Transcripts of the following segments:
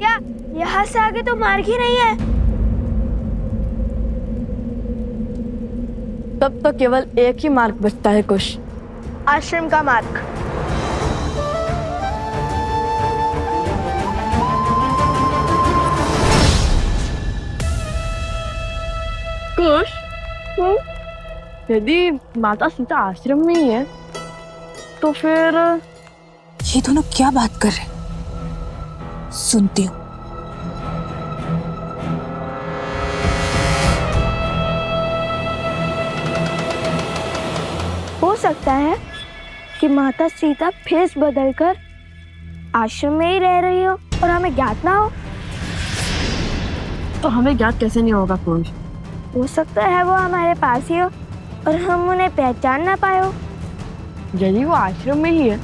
या यहाँ से आगे तो मार्ग ही नहीं है। तब तो केवल एक ही मार्ग बचता है कुश। आश्रम का मार्ग। कुश, यदि माता सीता आश्रम में ही है तो फिर ये दोनों क्या बात कर रहे हैं? सुनती हूँ। हो सकता है कि माता सीता भेष बदलकर आश्रम में ही रह रही हो और हमें ज्ञात ना हो। तो हमें ज्ञात कैसे नहीं होगा कुश? हो सकता है वो हमारे पास ही हो और हम उन्हें पहचान ना पाए हो। यदि वो आश्रम में ही है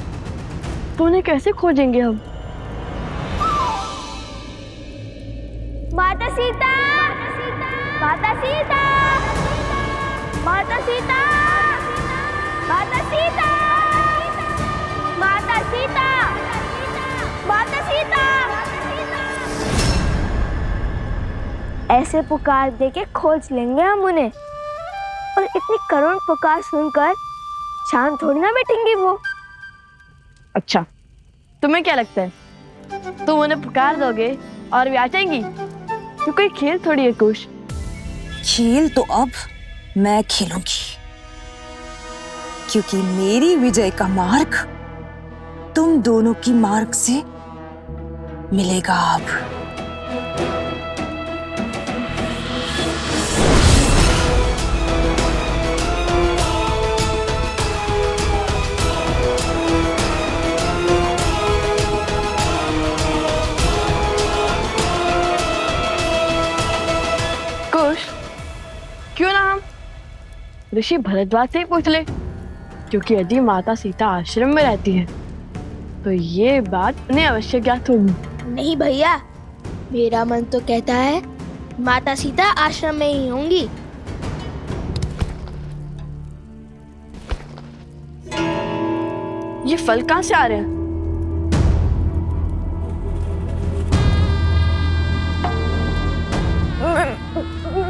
तो उन्हें कैसे खोजेंगे हम? माता सीता, माता सीता, माता सीता, माता सीता, माता सीता, माता सीता। ऐसे पुकार देके खोज लेंगे हम उन्हें। और इतनी करुण पुकार सुनकर शांत थोड़ी ना बैठेंगी वो। अच्छा, तुम्हें क्या लगता है तुम उन्हें पुकार दोगे और वे आ जाएंगी? तो कोई खेल थोड़ी है कुश। खेल तो अब मैं खेलूंगी, क्योंकि मेरी विजय का मार्ग तुम दोनों की मार्ग से मिलेगा अब। कुश, क्यों ना हम ऋषि भरद्वाज से ही पूछ ले, क्योंकि यदि माता सीता आश्रम में रहती है तो ये बात उन्हें अवश्य ज्ञात होगी। नहीं भैया, मेरा मन तो कहता है माता सीता आश्रम में ही होंगी। ये फल कहाँ से आ रहे हैं?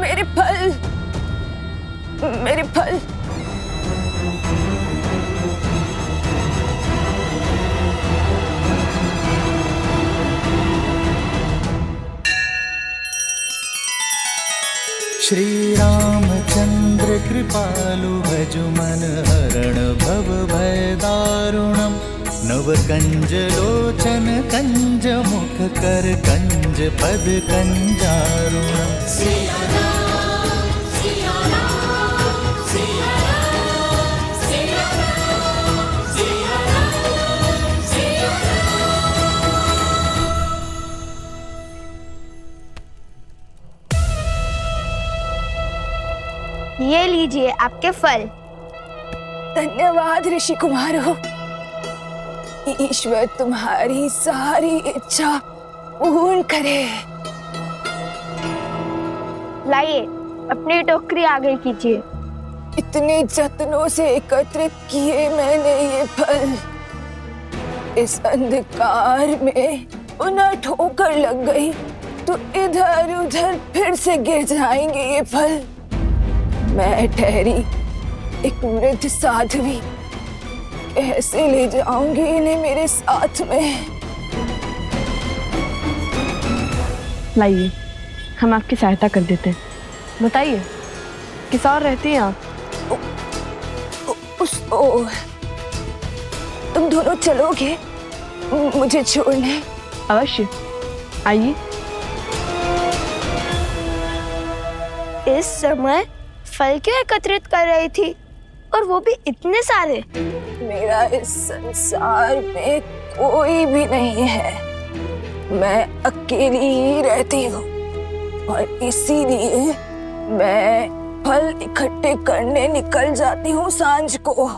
मेरे फल, मेरे फल। श्री रामचंद्र कृपालु भजु मन हरण भव भय दारुणम। नव कंज लोचन कंज मुख कर कंज पद कंजारुणम। ये लीजिए आपके फल। धन्यवाद ऋषि कुमारों। ईश्वर तुम्हारी सारी इच्छा पूर्ण करे। लाइए, अपनी टोकरी आगे कीजिए। इतने जतनों से एकत्रित किए मैंने ये फल, इस अंधकार में उन्हें ठोकर लग गई तो इधर उधर फिर से गिर जाएंगे ये फल। मैं ठहरी एक वृद्ध साध्वी, कैसे ले जाऊंगी इन्हें मेरे साथ में? लाइए, हम आपकी सहायता कर देते हैं। बताइए, किस और रहती हैं आप? तुम दोनों चलोगे मुझे छोड़ने? अवश्य, आइए। इस समय फल क्यों एकत्रित कर रही थी, और वो भी इतने सारे? मेरा इस संसार में कोई भी नहीं है, मैं अकेली ही रहती हूँ और इसीलिए मैं फल इकट्ठे करने निकल जाती हूँ सांझ को।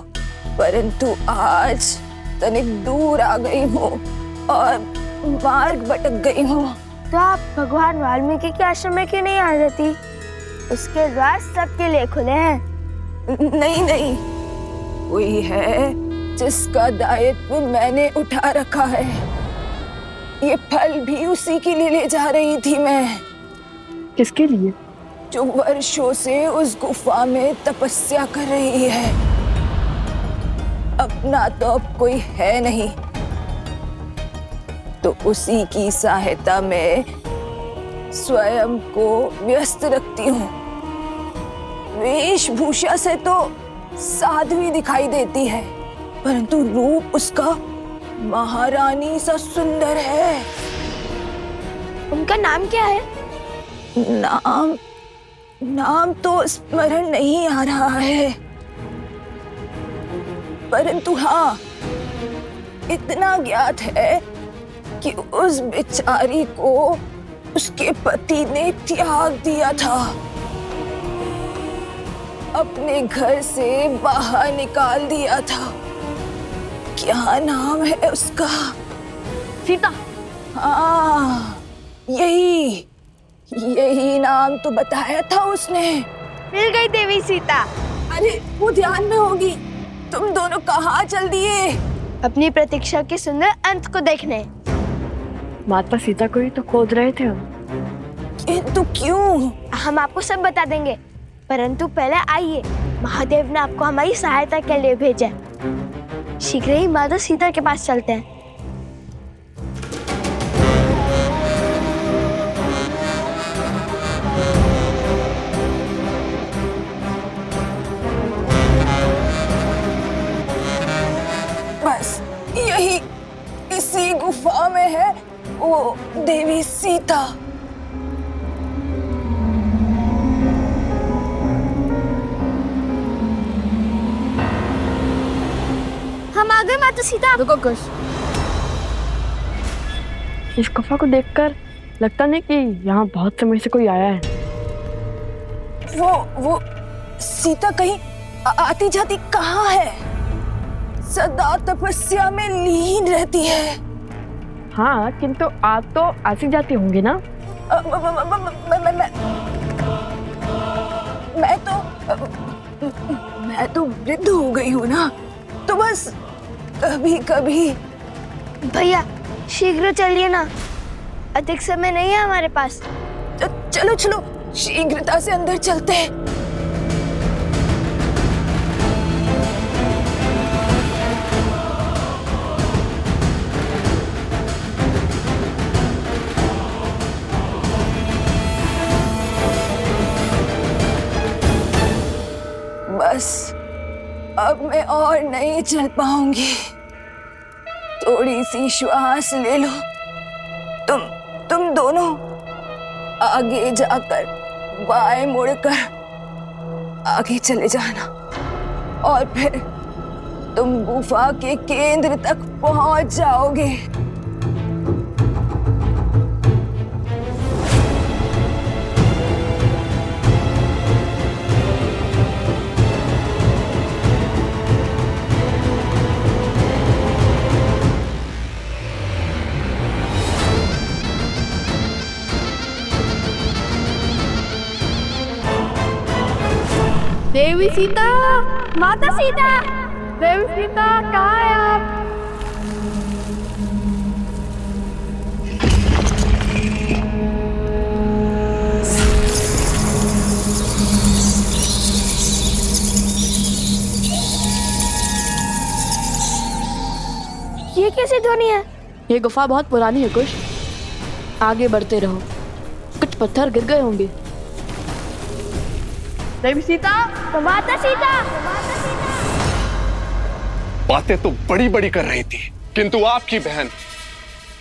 परंतु आज तनिक दूर आ गई हूँ और मार्ग भटक गई हूँ। तो आप भगवान वाल्मीकि के आश्रम में क्यों नहीं आ जाती? उसके द्वार सबके लिए खुले हैं। नहीं नहीं, कोई है जिसका दायित्व मैंने उठा रखा है। ये फल भी उसी के लिए ले जा रही थी मैं, किसके लिए? जो वर्षों से उस गुफा में तपस्या कर रही है। अपना तो अब कोई है नहीं, तो उसी की सहायता में स्वयं को व्यस्त रखती हूँ। वेशभूषा से तो साध्वी दिखाई देती है, परंतु रूप उसका महारानी सा सुंदर है। उनका नाम क्या है? नाम तो स्मरण नहीं आ रहा है, परंतु हाँ, इतना ज्ञात है कि उस बेचारी को उसके पति ने त्याग दिया था, अपने घर से बाहर निकाल दिया था। क्या नाम है उसका? सीता। हाँ, यही नाम तो बताया था उसने। मिल गई देवी सीता। अरे वो ध्यान में होगी। तुम दोनों कहाँ चल दिए? अपनी प्रतीक्षा के सुंदर अंत को देखने। माता सीता को ही तो खोज रहे थे हम। किंतु क्यों? हम आपको सब बता देंगे, परंतु पहले आइए, महादेव ने आपको हमारी सहायता के लिए भेजा है। शीघ्र ही माता सीता के पास चलते हैं। बस यही इसी गुफा में है वो देवी सीता। हम आ गए माता सीता। रुको कुछ। इस गुफा को देखकर लगता नहीं कि यहाँ बहुत समय से कोई आया है। वो सीता कहीं आती जाती कहाँ है? सदा तपस्या में लीन रहती है। हाँ, किंतु आप तो आती जाती होंगी ना? मैं तो वृद्ध हो गई हूँ ना, तो बस कभी कभी। भैया शीघ्र चलिए ना, अधिक समय नहीं है हमारे पास। चलो चलो, शीघ्रता से अंदर चलते हैं। बस अब मैं और नहीं चल पाऊंगी। थोड़ी सी श्वास ले लो। तुम दोनों आगे जाकर बाएं मुड़कर आगे चले जाना, और फिर तुम गुफा के केंद्र तक पहुंच जाओगे। देवी सीता, माता सीता, देवी सीता कहाँ है आप? ये कैसी ध्वनि है? ये गुफा बहुत पुरानी है कुछ। आगे बढ़ते रहो, कुछ पत्थर गिर गए होंगे। देवी सीता, माता सीता। बातें तो बड़ी बड़ी कर रही थी, किंतु आपकी बहन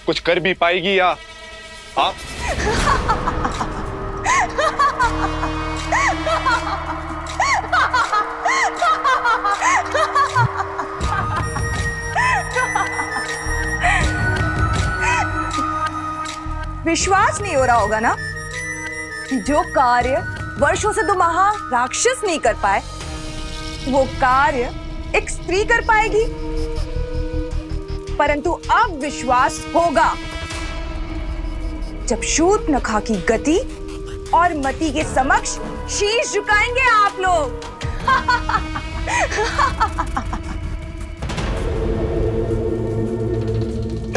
कुछ कर भी पाएगी या आप? विश्वास नहीं हो रहा होगा ना कि जो कार्य वर्षों से 2 महाराक्षस नहीं कर पाए, वो कार्य एक स्त्री कर पाएगी। परंतु अब विश्वास होगा जब शूर्पणखा की गति और मति के समक्ष शीश झुकाएंगे आप लोग।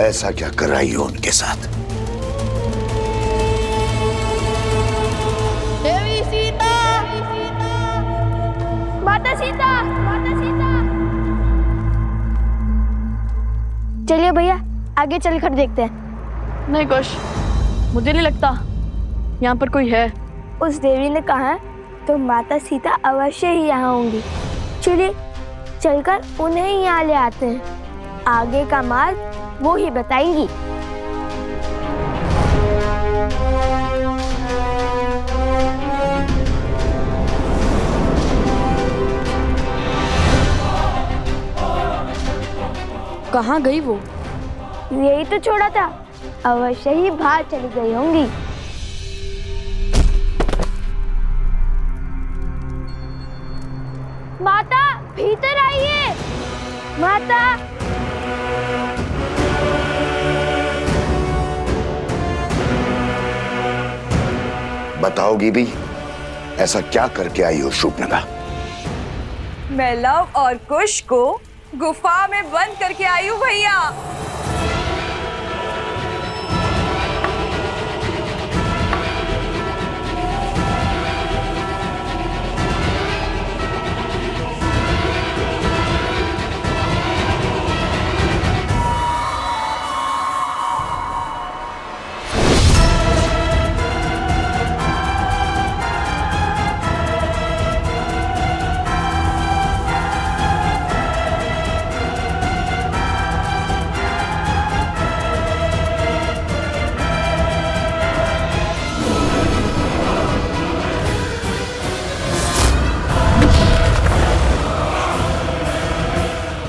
ऐसा क्या कराई हो उनके साथ? देवी सीता, माता सीता, माता सीता। चलिए भैया आगे चलकर देखते हैं। नहीं कुछ, मुझे नहीं लगता यहाँ पर कोई है। उस देवी ने कहा तो माता सीता अवश्य ही यहाँ होंगी। चलिए चलकर उन्हें ही यहाँ ले आते हैं। आगे का मार्ग वो ही बताएंगी। कहाँ गई वो? यही तो छोड़ा था, अवश्य ही बाहर चली गई होंगी। माता भीतर आइए। माता, बताओगी भी? ऐसा क्या करके आई हो शूर्पणखा? मैं लव और कुश को गुफा में बंद करके आई हूँ भैया।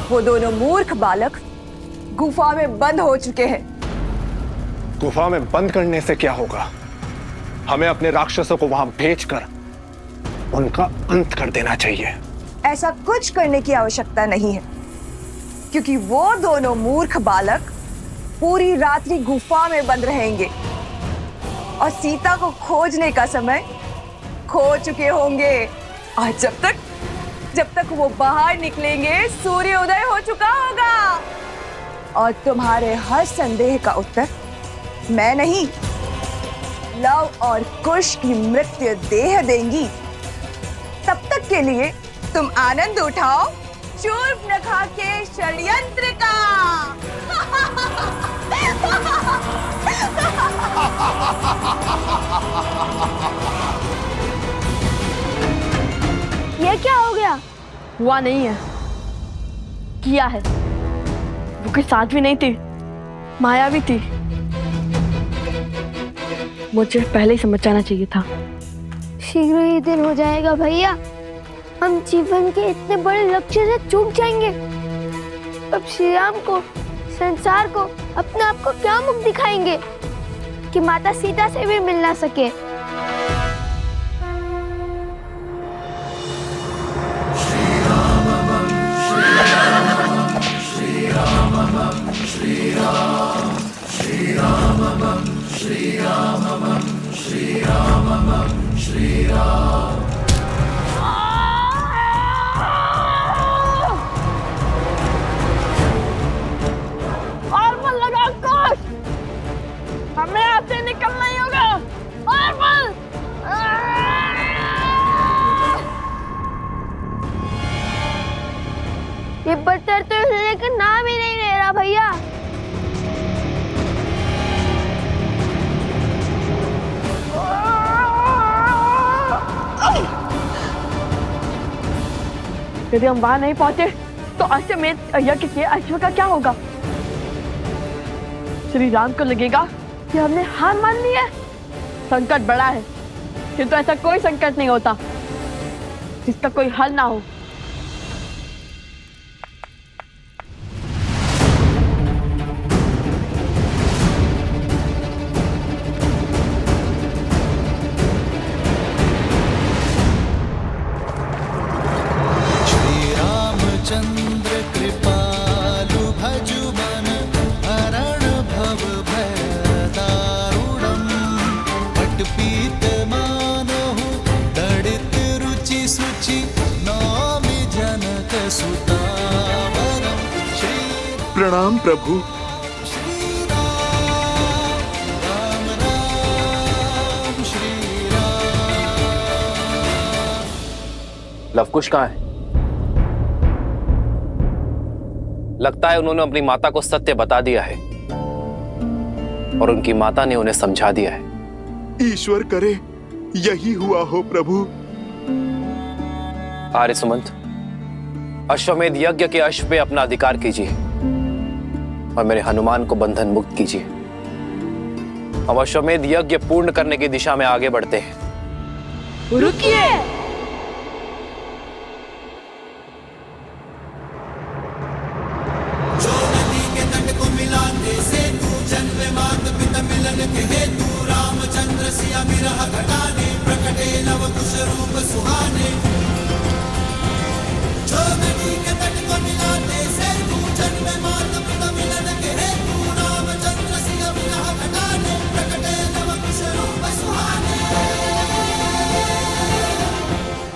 वो दोनों मूर्ख बालक गुफा में बंद हो चुके हैं। गुफा में बंद करने से क्या होगा? हमें अपने राक्षसों को वहां भेजकर उनका अंत कर देना चाहिए। ऐसा कुछ करने की आवश्यकता नहीं है, क्योंकि वो दोनों मूर्ख बालक पूरी रात्रि गुफा में बंद रहेंगे और सीता को खोजने का समय खो चुके होंगे। और जब तक वो बाहर निकलेंगे सूर्योदय हो चुका होगा। और तुम्हारे हर संदेह का उत्तर मैं नहीं, लव और कुश की मृत्यु देह देंगी। तब तक के लिए तुम आनंद उठाओ शूर्पणखा के षड्यंत्र का। ये क्या हो गया? हुआ नहीं है, किया है। वो कोई साथ भी नहीं थी, माया भी थी। मुझे पहले ही समझ जाना चाहिए था। शीघ्र ही दिन हो जाएगा भैया। हम जीवन के इतने बड़े लक्ष्य से चूक जाएंगे। अब श्री राम को, संसार को, अपने आप को क्या मुख दिखाएंगे कि माता सीता से भी मिल ना सके। और मन लगा कुश, हमें आपसे निकलना ही होगा। और मन ये बटर तो लेकर नाम ही नहीं ले रहा भैया। यदि हम वहां नहीं पहुंचे तो अश्वमेध यज्ञ के अश्व का क्या होगा? श्री राम को लगेगा कि हमने हार मान ली है। संकट बड़ा है, किंतु ऐसा कोई संकट नहीं होता जिसका कोई हल ना हो। चंद्र कृपालु भजु मन हरण भव भय दारुणम पटपीत मानहु दड़ित रुचि सुचि नौमि जनक सुतावरम। प्रणाम प्रभु। लवकुश कहाँ है? लगता है उन्होंने अपनी माता को सत्य बता दिया है और उनकी माता ने उन्हें समझा दिया है। ईश्वर करे यही हुआ हो प्रभु। आर्य सुमंत, अश्वमेध यज्ञ के अश्व पे अपना अधिकार कीजिए और मेरे हनुमान को बंधन मुक्त कीजिए। हम अश्वमेध यज्ञ पूर्ण करने की दिशा में आगे बढ़ते हैं। रुकिए।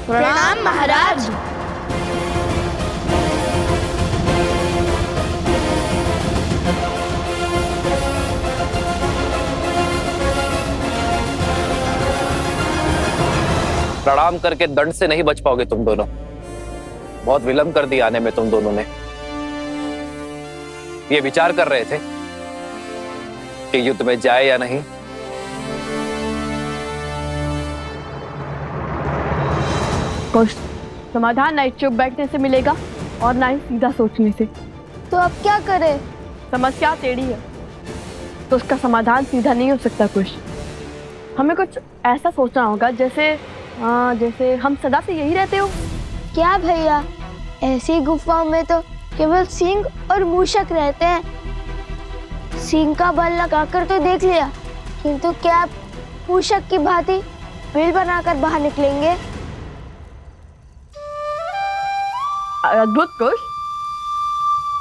प्रणाम महाराज। प्रणाम करके दंड से नहीं बच पाओगे तुम दोनों। बहुत विलंब कर दिया आने में तुम दोनों ने। ये विचार कर रहे थे कि युद्ध में जाए या नहीं। कुछ समाधान ना चुप बैठने से मिलेगा और ना ही सीधा सोचने से। तो अब क्या करें? समस्या टेढ़ी है तो उसका समाधान सीधा नहीं हो सकता। कुछ हमें कुछ ऐसा सोचना होगा जैसे हम सदा से यही रहते हो। क्या भैया, ऐसी गुफाओं में तो केवल सिंह और मूषक रहते हैं। सिंह का बल लगाकर तो देख लिया, किंतु क्या आप मूषक की भांति बिल बनाकर बाहर निकलेंगे? अद्भुत कुश,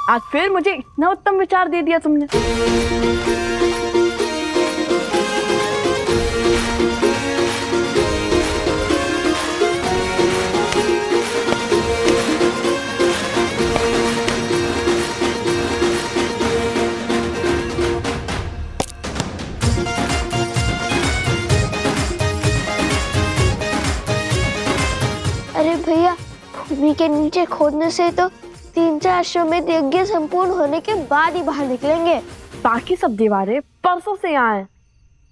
आज फिर मुझे इतना उत्तम विचार दे दिया तुमने। अरे भैया, भूमि के नीचे खोदने से तो 3-4 अश्वमेध यज्ञ संपूर्ण होने के बाद ही बाहर निकलेंगे। बाकी सब दीवारें परसों से यहाँ हैं,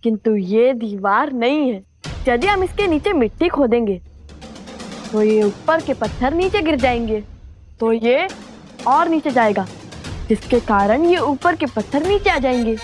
किंतु ये दीवार नहीं है। यदि हम इसके नीचे मिट्टी खोदेंगे तो ये ऊपर के पत्थर नीचे गिर जाएंगे, तो ये और नीचे जाएगा, जिसके कारण ये ऊपर के पत्थर नीचे आ जाएंगे।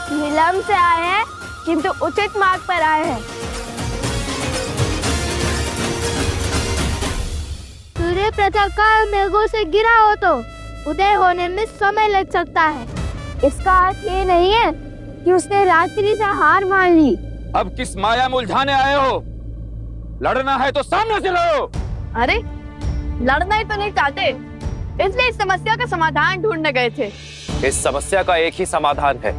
विलंब से आए हैं किंतु उचित मार्ग पर आए हैं। सूर्य प्रातःकाल मेघों से गिरा हो तो उदय होने में समय लग सकता है। इसका अर्थ ये नहीं है कि उसने रात्रि से हार मान ली। अब किस माया में उलझाने आए हो? लड़ना है तो सामने से लड़ो। अरे लड़ना ही तो नहीं चाहते, इसलिए इस समस्या का समाधान ढूंढने गए थे। इस समस्या का एक ही समाधान है,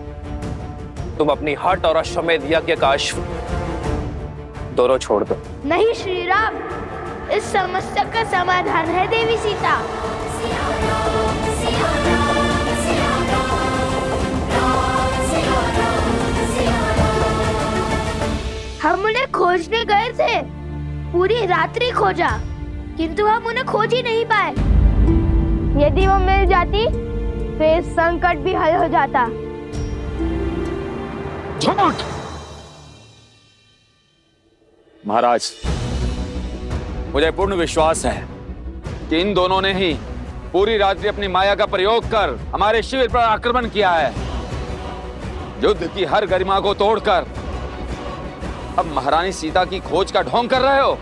तुम अपनी हट और अश्वमेध यज्ञ का अश्व दोनों छोड़ दो। नहीं श्री राम, इस समस्या का समाधान है देवी सीता। हम उन्हें खोजने गए थे, पूरी रात्रि खोजा, किंतु हम उन्हें खोज ही नहीं पाए। यदि वो मिल जाती तो ये संकट भी हल हो जाता। झूठ! महाराज, मुझे पूर्ण विश्वास है कि इन दोनों ने ही पूरी रात्रि अपनी माया का प्रयोग कर हमारे शिविर पर आक्रमण किया है। युद्ध की हर गरिमा को तोड़कर अब महारानी सीता की खोज का ढोंग कर रहे हो।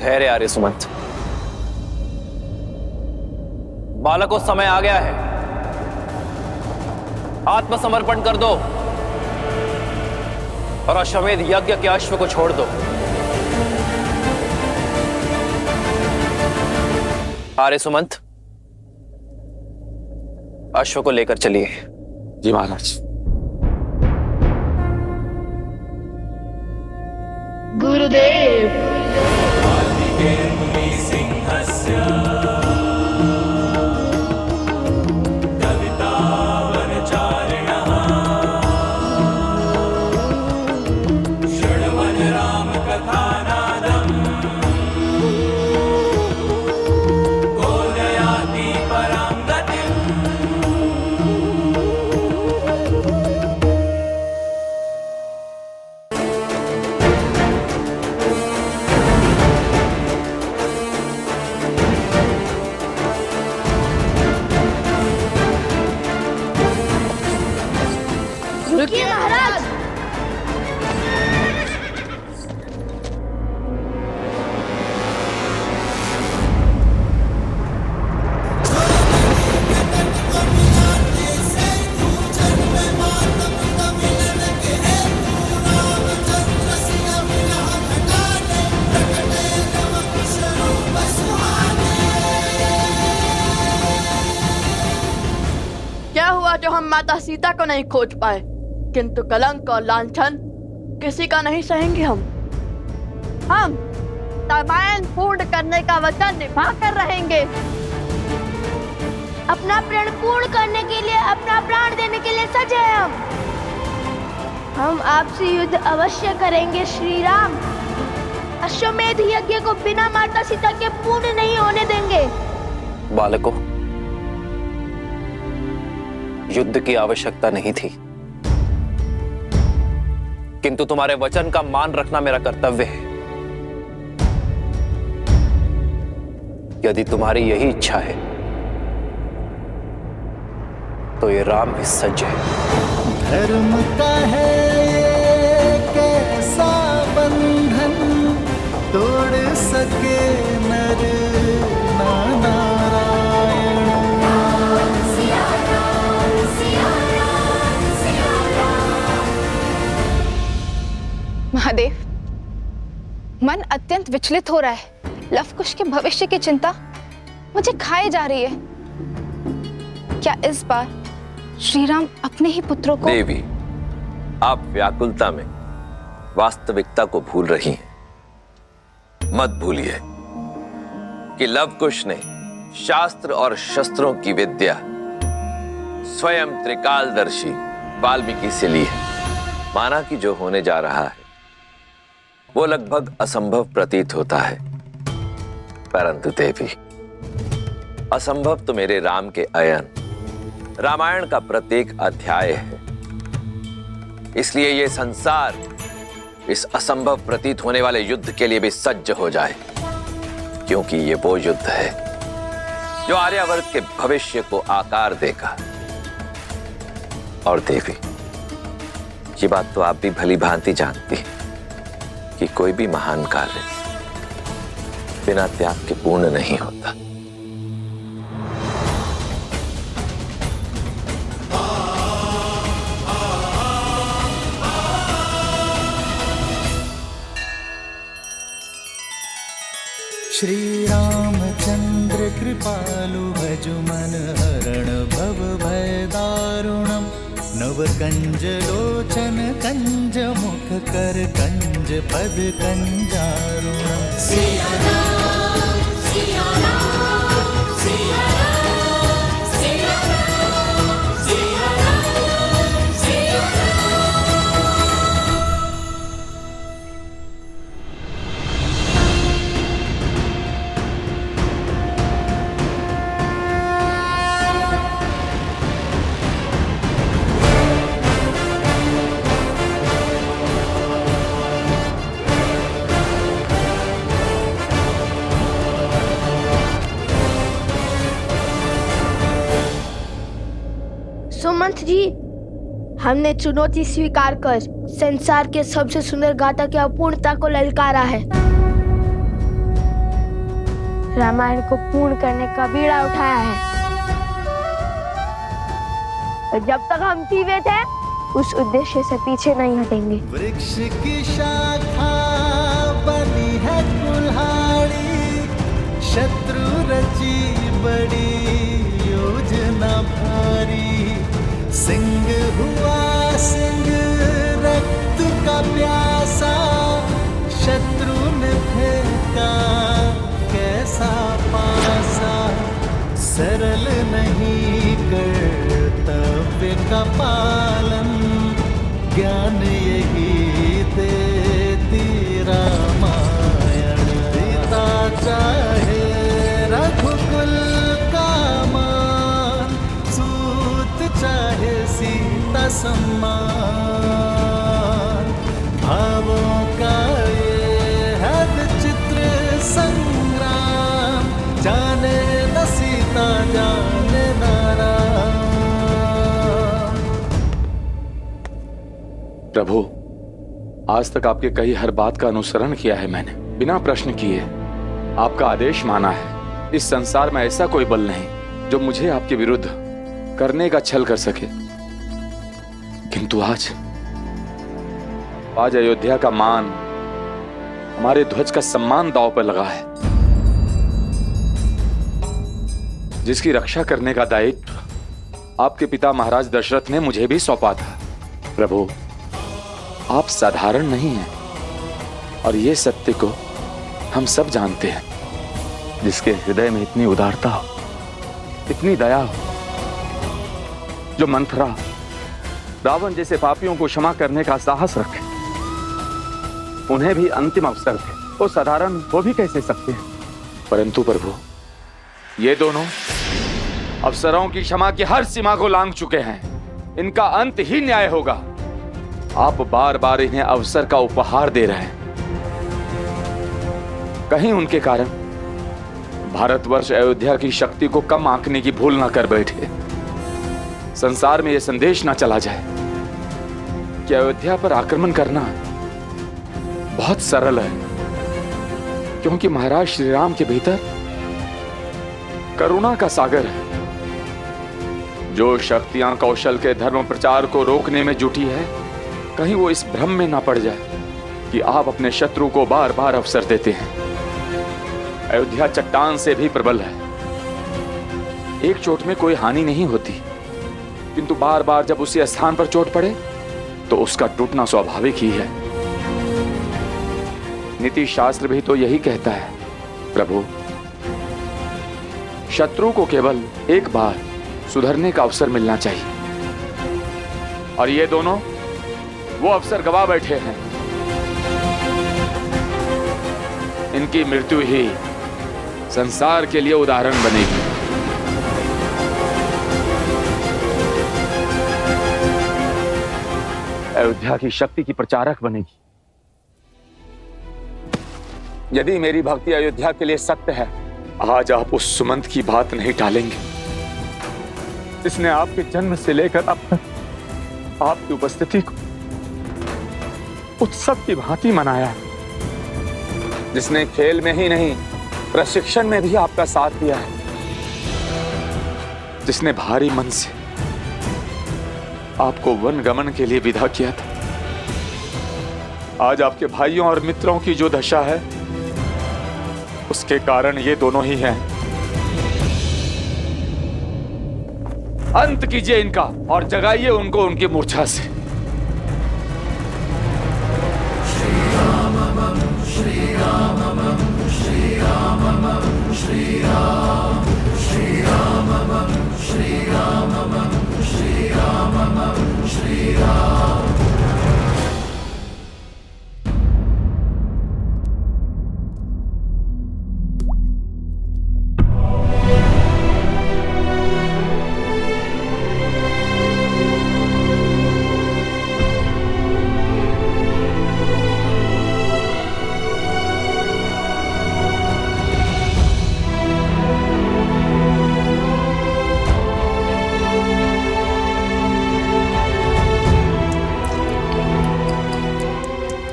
धैर्य आर्य सुमंत, बालकों, समय आ गया है, आत्मसमर्पण कर दो और अश्वमेध यज्ञ के अश्व को छोड़ दो। आर्य सुमंत, अश्व को लेकर चलिए। जी महाराज। गुरुदेव। रुकिए महाराज। क्या हुआ जो हम माता सीता को नहीं खोज पाए, किंतु कलंक और लांछन किसी का नहीं सहेंगे हम रामायण पूर्ण करने का वचन निभा कर रहेंगे। अपना प्रण पूर्ण करने के लिए, अपना प्राण देने के लिए सजे हैं हम आपसे युद्ध अवश्य करेंगे श्री राम। अश्वमेध यज्ञ को बिना माता सीता के पूर्ण नहीं होने देंगे। बालकों, युद्ध की आवश्यकता नहीं थी, किंतु तुम्हारे वचन का मान रखना मेरा कर्तव्य है। यदि तुम्हारी यही इच्छा है तो ये राम भी सज्ज है। धर्म का है ये कैसा बंधन, तोड़ सके नर ना नारायण। महादेव, मन अत्यंत विचलित हो रहा है। लवकुश के भविष्य की चिंता मुझे खाए जा रही है। क्या इस बार श्री राम अपने ही पुत्रों को? देवी, आप व्याकुलता में वास्तविकता को भूल रही हैं। मत भूलिए कि लवकुश ने शास्त्र और शस्त्रों की विद्या स्वयं त्रिकालदर्शी वाल्मीकि से ली है। माना कि जो होने जा रहा है वो लगभग असंभव प्रतीत होता है, परंतु देवी, असंभव तो मेरे राम के अयन रामायण का प्रत्येक अध्याय है। इसलिए ये संसार इस असंभव प्रतीत होने वाले युद्ध के लिए भी सज्ज हो जाए, क्योंकि ये वो युद्ध है जो आर्यावर्त के भविष्य को आकार देगा। और देवी, ये बात तो आप भी भली भांति जानती हैं कि कोई भी महान कार्य बिना त्याग के पूर्ण नहीं होता। श्री रामचंद्र कृपालु भजु मन हरण भव भय दारुणम। नव कंज लोचन कंज मुख कर कंज पद कंजारुणम। सिया राम, सिया राम, सिया राम, सिया राम, सिया राम, सिया सुमंत जी, हमने चुनौती स्वीकार कर संसार के सबसे सुंदर गाथा की अपूर्णता को ललकारा है। रामायण को पूर्ण करने का बीड़ा उठाया है। और जब तक हम जीवित हैं, उस उद्देश्य से पीछे नहीं हटेंगे। वृक्ष की शाखा बनी है कुल्हाड़ी, शत्रु रची बड़ी योजना भारी, सिंह हुआ सिंह रक्त का प्यासा, शत्रु ने फेंका कैसा पासा, सरल नहीं कर्तव्य का पालन, ज्ञान यही देती रामायण। पिता चाहे रघुकुल का मान, सूत चाहे सीता सम्मान, भावों का ये है विचित्र संग्राम, जाने न सीता जाने न राम। प्रभु, आज तक आपके कही हर बात का अनुसरण किया है मैंने, बिना प्रश्न किए आपका आदेश माना है। इस संसार में ऐसा कोई बल नहीं जो मुझे आपके विरुद्ध करने का छल कर सके। किंतु आज अयोध्या का मान, हमारे ध्वज का सम्मान दांव पर लगा है, जिसकी रक्षा करने का दायित्व आपके पिता महाराज दशरथ ने मुझे भी सौंपा था। प्रभु, आप साधारण नहीं हैं और ये सत्य को हम सब जानते हैं। जिसके हृदय में इतनी उदारता हो, इतनी दया हो, जो मंथरा रावण जैसे पापियों को क्षमा करने का साहस रखे, उन्हें भी अंतिम अवसर थे, वो साधारण हो भी कैसे सकते हैं। परंतु प्रभु, ये दोनों अफसरों की क्षमा की हर सीमा को लांघ चुके हैं, इनका अंत ही न्याय होगा। आप बार बार इन्हें अवसर का उपहार दे रहे हैं। कहीं उनके कारण भारतवर्ष अयोध्या की शक्ति को कम आंकने की भूल ना कर बैठे, संसार में यह संदेश ना चला जाए कि अयोध्या पर आक्रमण करना बहुत सरल है, क्योंकि महाराज श्री राम के भीतर करुणा का सागर है। जो शक्तियां कौशल के धर्म प्रचार को रोकने में जुटी है, कहीं वो इस भ्रम में ना पड़ जाए कि आप अपने शत्रु को बार बार अवसर देते हैं। अयोध्या चट्टान से भी प्रबल है, एक चोट में कोई हानि नहीं होती, किंतु बार बार जब उसी स्थान पर चोट पड़े तो उसका टूटना स्वाभाविक ही है। नीति शास्त्र भी तो यही कहता है। प्रभु, शत्रु को केवल एक बार सुधरने का अवसर मिलना चाहिए, और ये दोनों वो अवसर गवा बैठे हैं। इनकी मृत्यु ही संसार के लिए उदाहरण बनेगी। अयोध्या की शक्ति की प्रचारक बनेगी। यदि मेरी भक्ति अयोध्या के लिए सत्य है, आज आप उस सुमंत की बात नहीं टालेंगे, जिसने आपके जन्म से लेकर अब तक आपकी उपस्थिति को उत्सव की भांति मनाया है, जिसने खेल में ही नहीं प्रशिक्षण में भी आपका साथ दिया है, जिसने भारी मन से आपको वन गमन के लिए विदा किया था। आज आपके भाइयों और मित्रों की जो दशा है, उसके कारण ये दोनों ही हैं। अंत कीजिए इनका और जगाइए उनको उनकी मूर्छा से।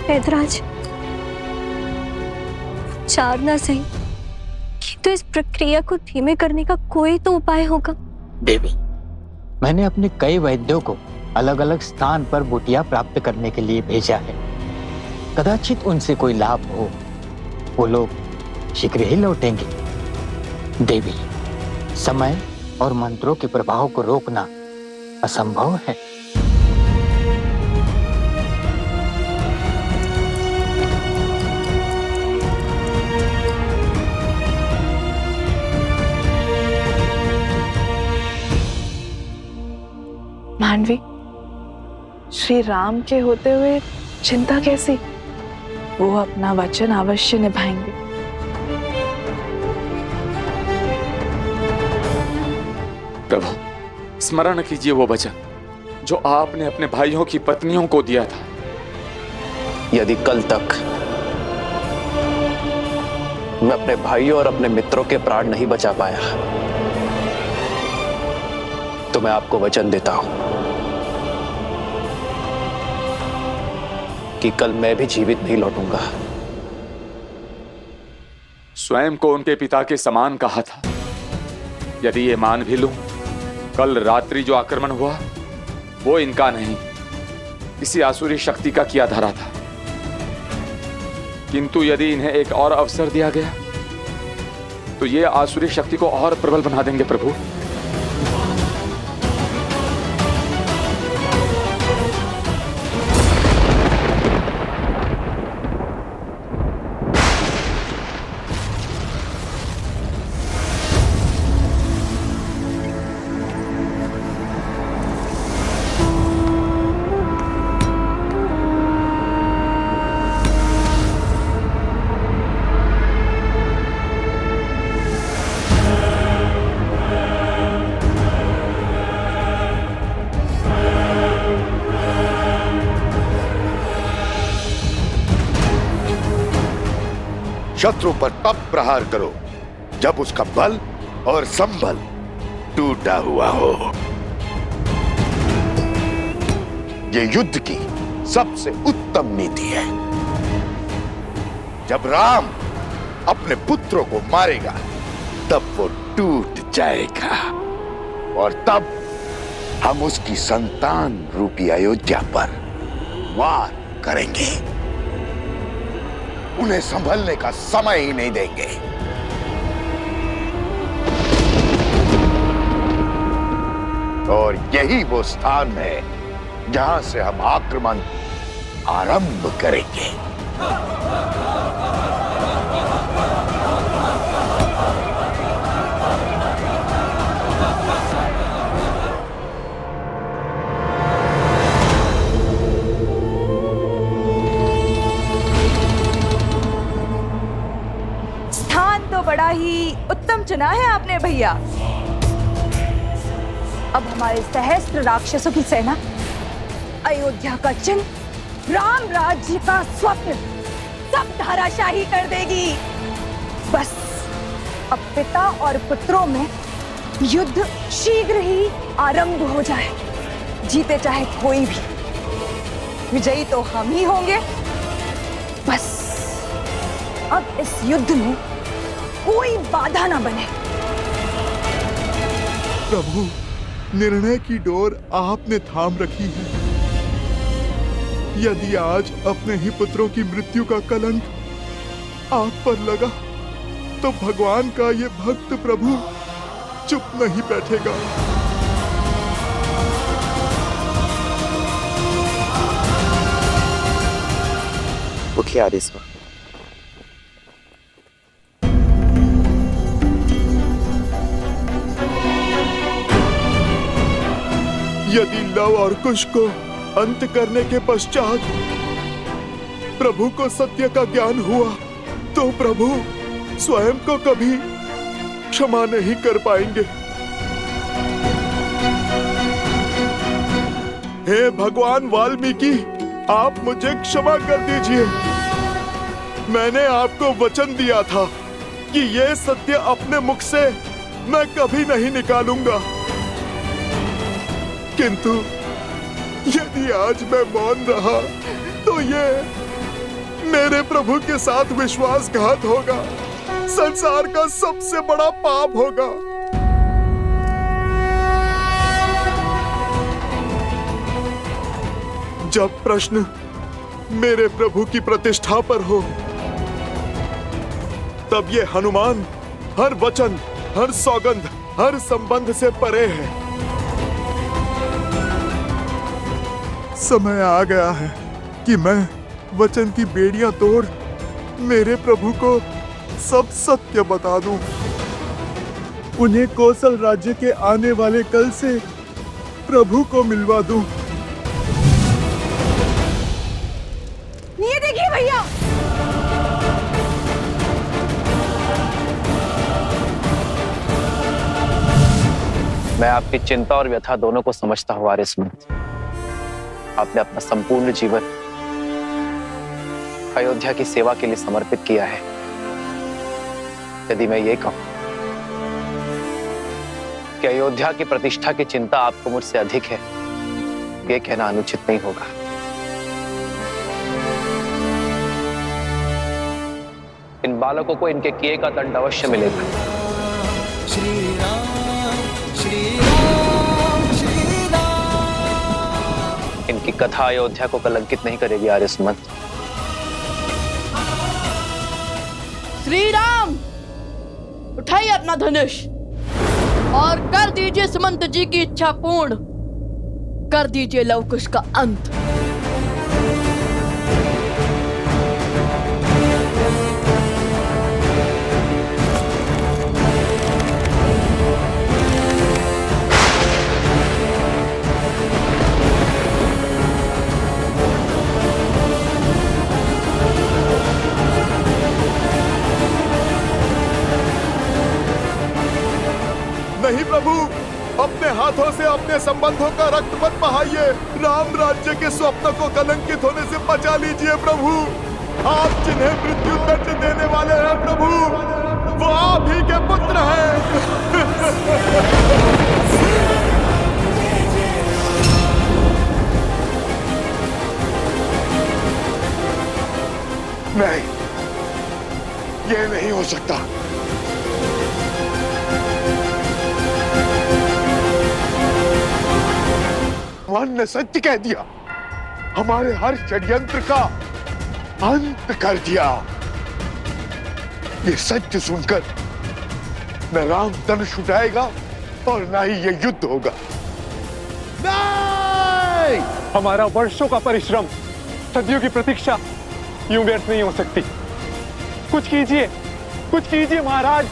पैदराज, चार ना सही, तो इस प्रक्रिया को धीमे करने का कोई तो उपाय होगा। देवी, मैंने अपने कई वैद्यों को अलग अलग स्थान पर बूटियां प्राप्त करने के लिए भेजा है। कदाचित उनसे कोई लाभ हो, वो लोग शीघ्र ही लौटेंगे। देवी, समय और मंत्रों के प्रभाव को रोकना असंभव है। मानवी, श्री राम के होते हुए चिंता कैसी? वो अपना वचन अवश्य निभाएंगे। प्रभु, स्मरण कीजिए वो वचन जो आपने अपने भाइयों की पत्नियों को दिया था। यदि कल तक मैं अपने भाइयों और अपने मित्रों के प्राण नहीं बचा पाया, तो मैं आपको वचन देता हूं कि कल मैं भी जीवित नहीं लौटूंगा। स्वयं को उनके पिता के समान कहा था। यदि ये मान भी लूं, कल रात्रि जो आक्रमण हुआ वो इनका नहीं, किसी आसुरी शक्ति का किया धरा था। किंतु यदि इन्हें एक और अवसर दिया गया तो ये आसुरी शक्ति को और प्रबल बना देंगे। प्रभु, शत्रु पर तब प्रहार करो जब उसका बल और संबल टूटा हुआ हो। ये युद्ध की सबसे उत्तम नीति है। जब राम अपने पुत्रों को मारेगा तब वो टूट जाएगा और तब हम उसकी संतान रूपी अयोध्या पर वार करेंगे। उन्हें संभलने का समय ही नहीं देंगे। और यही वो स्थान है जहां से हम आक्रमण आरंभ करेंगे। बड़ा ही उत्तम चुना है आपने भैया। अब हमारे सहस्त्र राक्षसों की सेना अयोध्या का चिन्ह, राम राज्य का स्वप्न सब धराशाही कर देगी। बस अब पिता और पुत्रों में युद्ध शीघ्र ही आरंभ हो जाए। जीते चाहे कोई भी, विजयी तो हम ही होंगे। बस अब इस युद्ध में कोई बाधा ना बने। प्रभु, निर्णय की डोर आपने थाम रखी है। यदि आज अपने ही पुत्रों की मृत्यु का कलंक आप पर लगा तो भगवान का ये भक्त प्रभु चुप नहीं बैठेगा। मुखी आदेश। यदि लव और कुश को अंत करने के पश्चात प्रभु को सत्य का ज्ञान हुआ तो प्रभु स्वयं को कभी क्षमा नहीं कर पाएंगे। हे भगवान वाल्मीकि, आप मुझे क्षमा कर दीजिए। मैंने आपको वचन दिया था कि ये सत्य अपने मुख से मैं कभी नहीं निकालूंगा, किंतु यदि आज मैं मौन रहा तो ये मेरे प्रभु के साथ विश्वासघात होगा, संसार का सबसे बड़ा पाप होगा। जब प्रश्न मेरे प्रभु की प्रतिष्ठा पर हो तब ये हनुमान हर वचन हर सौगंध, हर संबंध से परे है। समय आ गया है कि मैं वचन की बेड़ियां तोड़ मेरे प्रभु को सब सत्य बता दूं। उन्हें कौशल राज्य के आने वाले कल से प्रभु को मिलवा दूं। ये देखिए भैया, मैं आपकी चिंता और व्यथा दोनों को समझता हूं आर्यसमंत। आपने अपना संपूर्ण जीवन अयोध्या की सेवा के लिए समर्पित किया है। यदि मैं ये कहूं कि अयोध्या की प्रतिष्ठा की चिंता आपको मुझसे अधिक है, ये कहना अनुचित नहीं होगा। इन बालकों को इनके किए का दंड अवश्य मिलेगा। श्री राम श्री राम श्री राम। इनकी कथा अयोध्या को कलंकित नहीं करेगी आर्यसमंत। श्री राम, उठाइए अपना धनुष और कर दीजिए सुमंत जी की इच्छा पूर्ण। कर दीजिए लव कुश का अंत। नहीं प्रभु, अपने हाथों से अपने संबंधों का रक्त मत बहाइए। राम राज्य के स्वप्न को कलंकित होने से बचा लीजिए प्रभु। आप जिन्हें मृत्यु दंड देने वाले हैं प्रभु, वो आप ही के पुत्र हैं। नहीं, ये नहीं हो सकता। भगवान ने सत्य कह दिया, हमारे हर षड्यंत्र का अंत कर दिया। ये सत्य सुनकर न राम धनुष उठाएगा और न ही ये युद्ध होगा। नहीं! हमारा वर्षों का परिश्रम, सदियों की प्रतीक्षा यूं व्यर्थ नहीं हो सकती। कुछ कीजिए महाराज।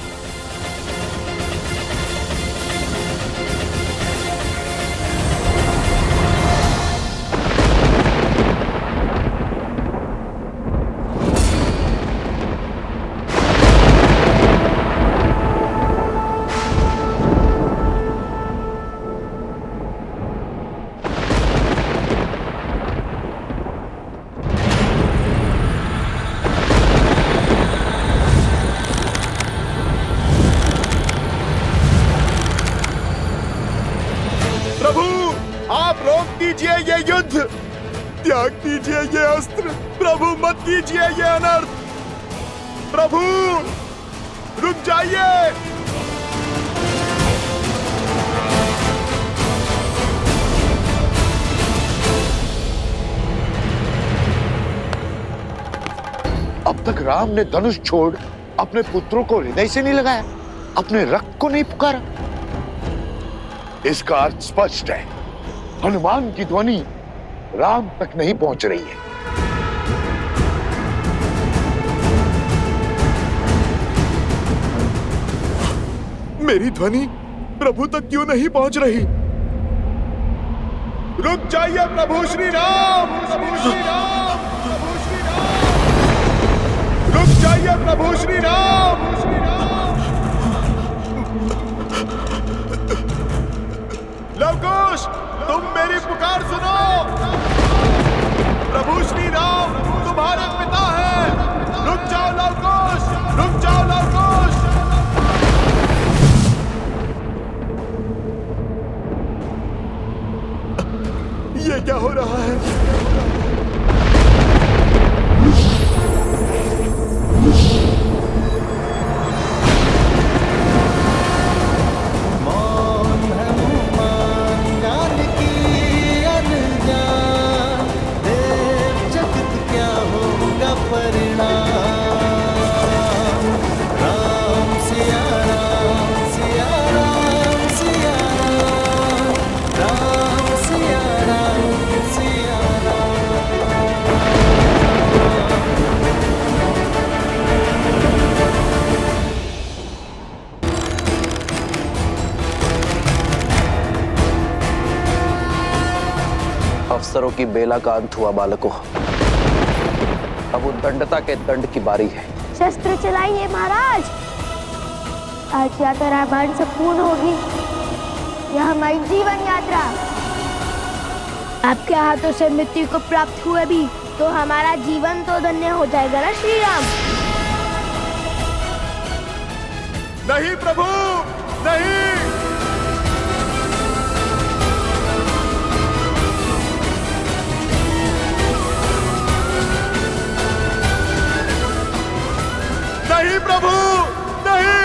कीजिए ये युद्ध, त्याग कीजिए ये अस्त्र। प्रभु मत कीजिए ये अनर्थ। प्रभु रुक जाइए। अब तक राम ने धनुष छोड़ अपने पुत्रों को हृदय से नहीं लगाया, अपने रक्त को नहीं पुकारा। इसका अर्थ स्पष्ट है, हनुमान की ध्वनि राम तक नहीं पहुंच रही है। मेरी ध्वनि प्रभु तक क्यों नहीं पहुंच रही? रुक जाइए प्रभु श्री राम, प्रभु श्री राम, प्रभु श्री राम। रुक जाइए प्रभु श्री राम, श्री राम। लवकुश, तुम मेरी पुकार सुनो। प्रभु श्री राम तुम्हारे पिता हैं। रुक जाओ लवकुश, रुक जाओ लवकुश। ये क्या हो रहा है? अवसरों की बेला का अंत हुआ बालकों। अब उद्दंडता के दंड की बारी है। शस्त्र चलाइए महाराज। आज यात्रा रामायण से पूर्ण होगी। यह हमारी जीवन यात्रा। आपके हाथों से मृत्यु को प्राप्त हुए भी तो हमारा जीवन तो धन्य हो जाएगा ना श्री राम। नहीं प्रभु, नहीं। नहीं प्रभु, नहीं।